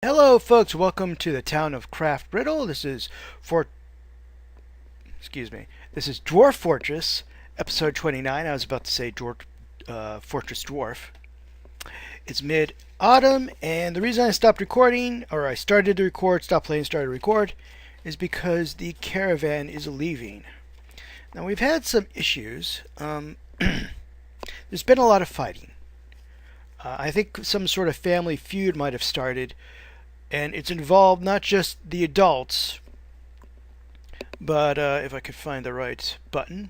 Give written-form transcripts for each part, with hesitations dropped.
Hello, folks. Welcome to the town of CraftRiddle. This is Dwarf Fortress, episode 29. I was about to say Fortress Dwarf. It's mid-autumn, and the reason I stopped recording, or I started to record, stopped playing, started to record, is because the caravan is leaving. Now we've had some issues. There's been a lot of fighting. I think some sort of family feud might have started. And it's involved not just the adults, but if I could find the right button,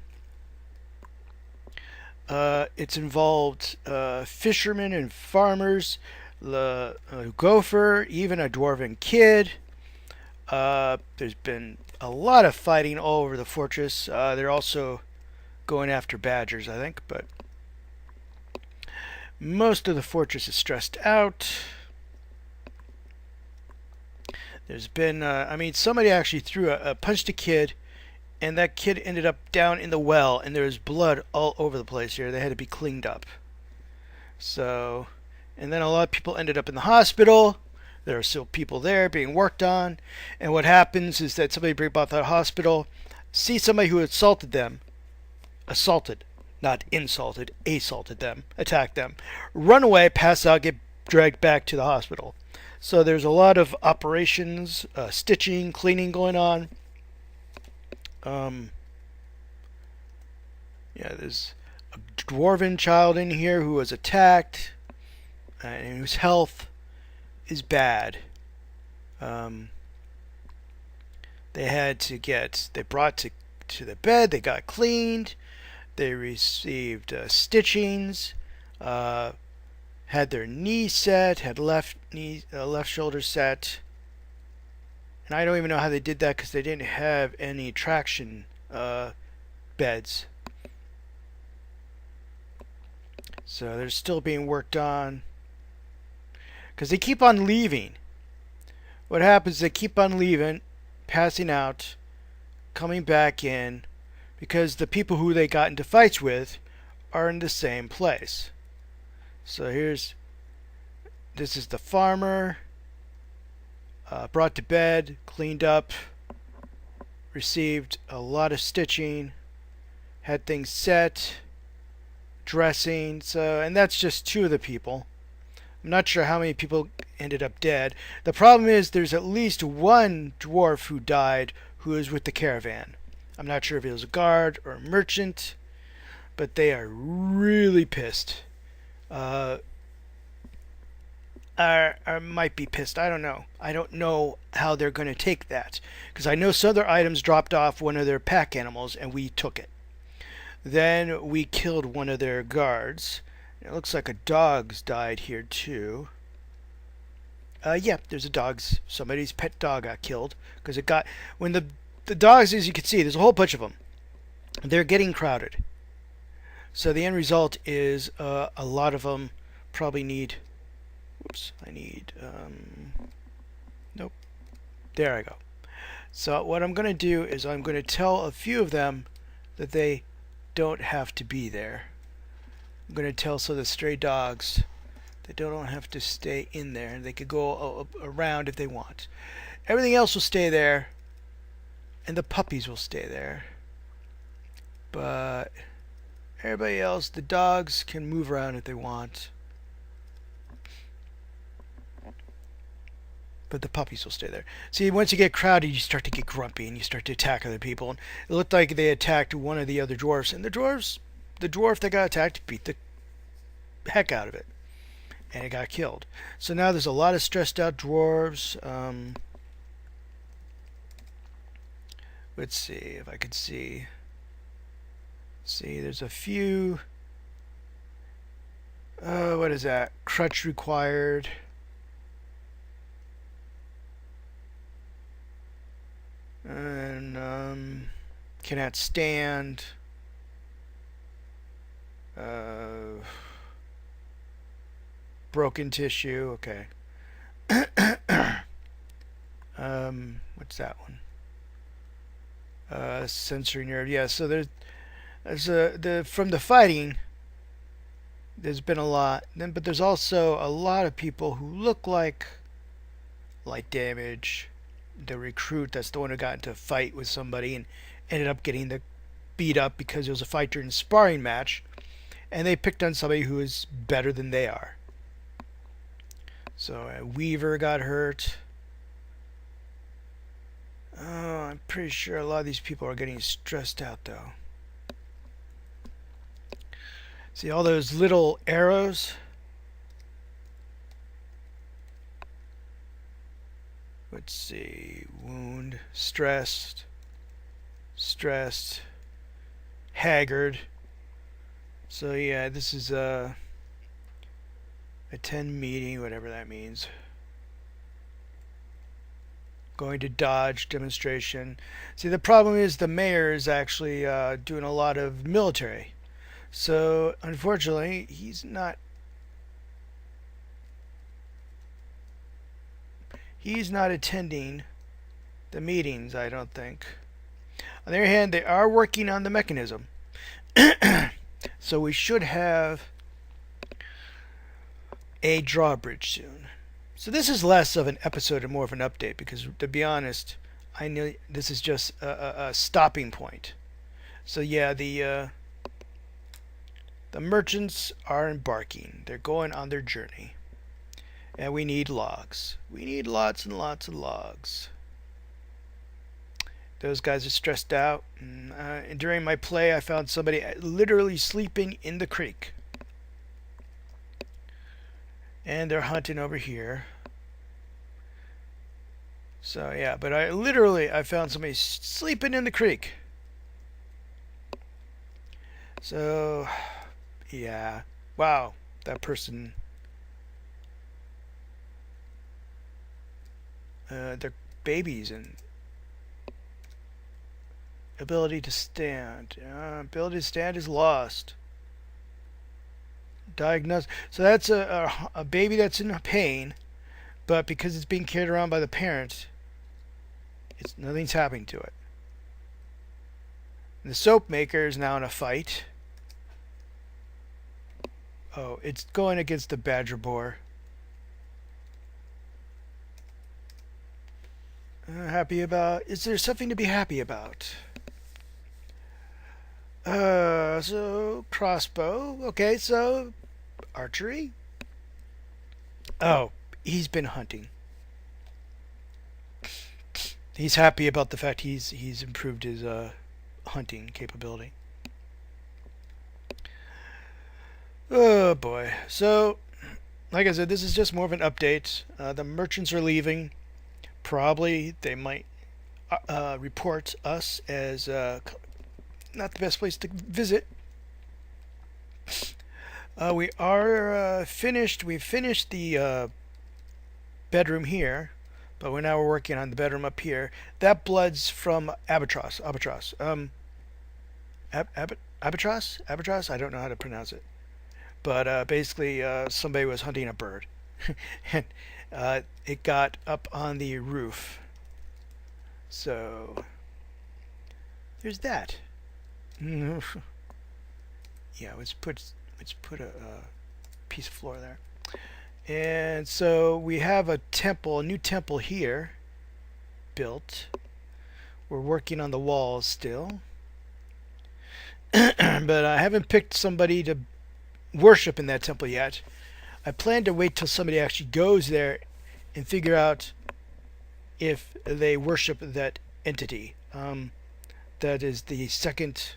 it's involved fishermen and farmers, the gopher, even a dwarven kid. There's been a lot of fighting all over the fortress. They're also going after badgers, I think, but most of the fortress is stressed out. There's been, somebody actually punched a kid, and that kid ended up down in the well, and there was blood all over the place here. They had to be cleaned up. So, and then a lot of people ended up in the hospital. There are still people there being worked on. And what happens is that somebody brings about that hospital, see somebody who assaulted them, not insulted, assaulted them, attacked them, run away, pass out, get dragged back to the hospital. So there's a lot of operations, stitching, cleaning going on. There's a dwarven child in here who was attacked and whose health is bad. They brought to the bed, they got cleaned, they received stitchings, had their knee set, had left shoulder set, and I don't even know how they did that because they didn't have any traction beds. So they're still being worked on because they keep on leaving. What happens is they keep on leaving, passing out, coming back in, because the people who they got into fights with are in the same place. So this is the farmer, brought to bed, cleaned up, received a lot of stitching, had things set, dressing, and that's just two of the people. I'm not sure how many people ended up dead. The problem is there's at least one dwarf who died who is with the caravan. I'm not sure if he was a guard or a merchant, but they are really pissed. Might be pissed. I don't know. I don't know how they're going to take that. Because I know some other items dropped off one of their pack animals and we took it. Then we killed one of their guards. It looks like a dog's died here too. There's a dog's. Somebody's pet dog got killed. Because when the dogs, as you can see, there's a whole bunch of them. They're getting crowded. So the end result is a lot of them probably need... Nope. There I go. So what I'm going to do is I'm going to tell a few of them that they don't have to be there. I'm going to tell some of the stray dogs they don't have to stay in there. They could go around if they want. Everything else will stay there, and the puppies will stay there. But everybody else, the dogs can move around if they want. But the puppies will stay there. See, once you get crowded, you start to get grumpy and you start to attack other people. And it looked like they attacked one of the other dwarfs, and the dwarf that got attacked beat the heck out of it, and it got killed. So now there's a lot of stressed out dwarves. Let's see if I could see. See, there's a few. What is that? Crutch required. And cannot stand. Broken tissue. Okay. What's that one? Sensory nerve. Yeah. So from the fighting. There's been a lot. But there's also a lot of people who look like light damage. The recruit, that's the one who got into a fight with somebody and ended up getting the beat up because it was a fight during a sparring match, and they picked on somebody who is better than they are. So Weaver got hurt. Oh, I'm pretty sure a lot of these people are getting stressed out though. See all those little arrows? Let's see. Wound, stressed, haggard. So yeah, this is attend meeting, whatever that means. Going to Dodge demonstration. See, the problem is the mayor is actually doing a lot of military. So, unfortunately, he's not attending the meetings, I don't think. On the other hand, they are working on the mechanism. So we should have a drawbridge soon. So this is less of an episode and more of an update because, to be honest, I know this is just a stopping point. So yeah, the merchants are embarking. They're going on their journey. And we need logs. We need lots and lots of logs. Those guys are stressed out. And during my play, I found somebody literally sleeping in the creek. And they're hunting over here. So yeah, but I found somebody sleeping in the creek. So yeah, wow, that person. They're babies and ability to stand. Ability to stand is lost. Diagnosed. So that's a baby that's in pain, but because it's being carried around by the parent, nothing's happening to it. The soap maker is now in a fight. Oh, it's going against the badger boar. Happy about? Is there something to be happy about? So crossbow. Okay, so archery. Oh, he's been hunting. He's happy about the fact he's improved his hunting capability. Oh boy. So, like I said, this is just more of an update. The merchants are leaving. Probably they might report us as not the best place to visit. We are finished. We've finished the bedroom here, but we're working on the bedroom up here. That blood's from Albatross. Albatross. Albatross. I don't know how to pronounce it, but basically, somebody was hunting a bird, and it got up on the roof. So there's that. Yeah, let's put a piece of floor there. And so we have a new temple here built. We're working on the walls still. But I haven't picked somebody to worship in that temple yet. I plan to wait till somebody actually goes there and figure out if they worship that entity. That is the second,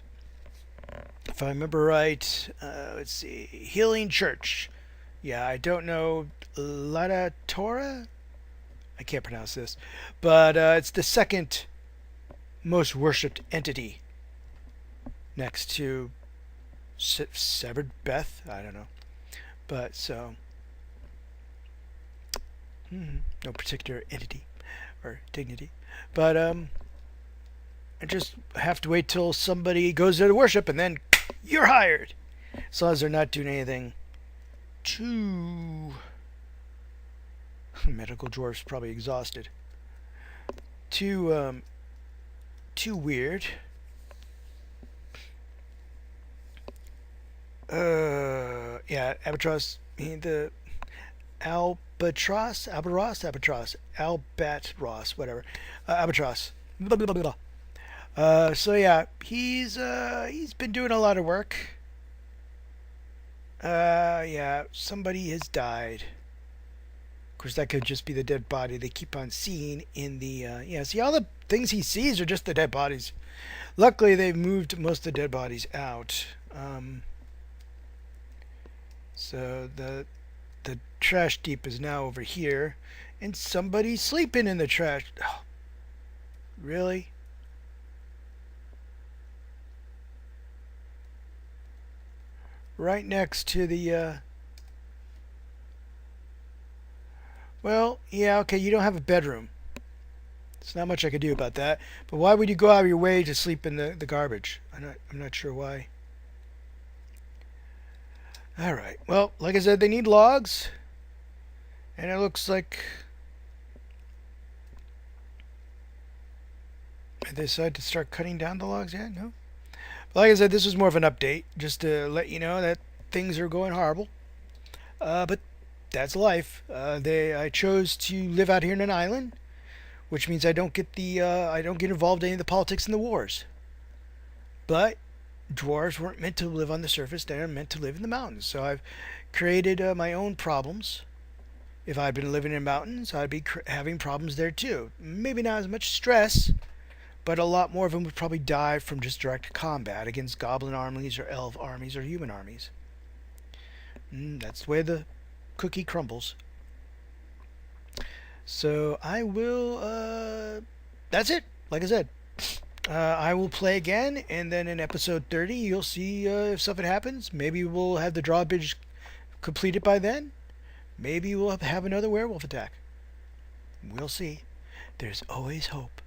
if I remember right, let's see, Healing Church. Yeah, I don't know, Lada Torah? I can't pronounce this. But it's the second most worshipped entity next to Severed Beth. I don't know. But so, no particular entity or dignity. But I just have to wait till somebody goes there to worship, and then you're hired. As long as they're not doing anything too... Medical dwarf's probably exhausted. Too weird. Yeah, Albatross, the Albatross, whatever, Albatross. Blah, blah, blah, blah. So yeah, he's been doing a lot of work. Yeah, somebody has died. Of course, that could just be the dead body they keep on seeing in the, yeah, see, all the things he sees are just the dead bodies. Luckily, they've moved most of the dead bodies out. So the trash heap is now over here, and somebody's sleeping in the trash. Oh, really? Right next to the, well, yeah, okay, you don't have a bedroom. There's not much I could do about that. But why would you go out of your way to sleep in the garbage? I'm not sure why. Alright, well, like I said, they need logs. And it looks like they decided to start cutting down the logs yet? No? But like I said, this was more of an update, just to let you know that things are going horrible. But that's life. I chose to live out here in an island, which means I don't get involved in any of the politics and the wars. But dwarves weren't meant to live on the surface; they're meant to live in the mountains. So I've created my own problems. If I'd been living in mountains, I'd be having problems there too. Maybe not as much stress, but a lot more of them would probably die from just direct combat against goblin armies or elf armies or human armies. That's the way the cookie crumbles. So I will, that's it. Like I said, I will play again, and then in episode 30, you'll see if something happens. Maybe we'll have the drawbridge completed by then. Maybe we'll have another werewolf attack. We'll see. There's always hope.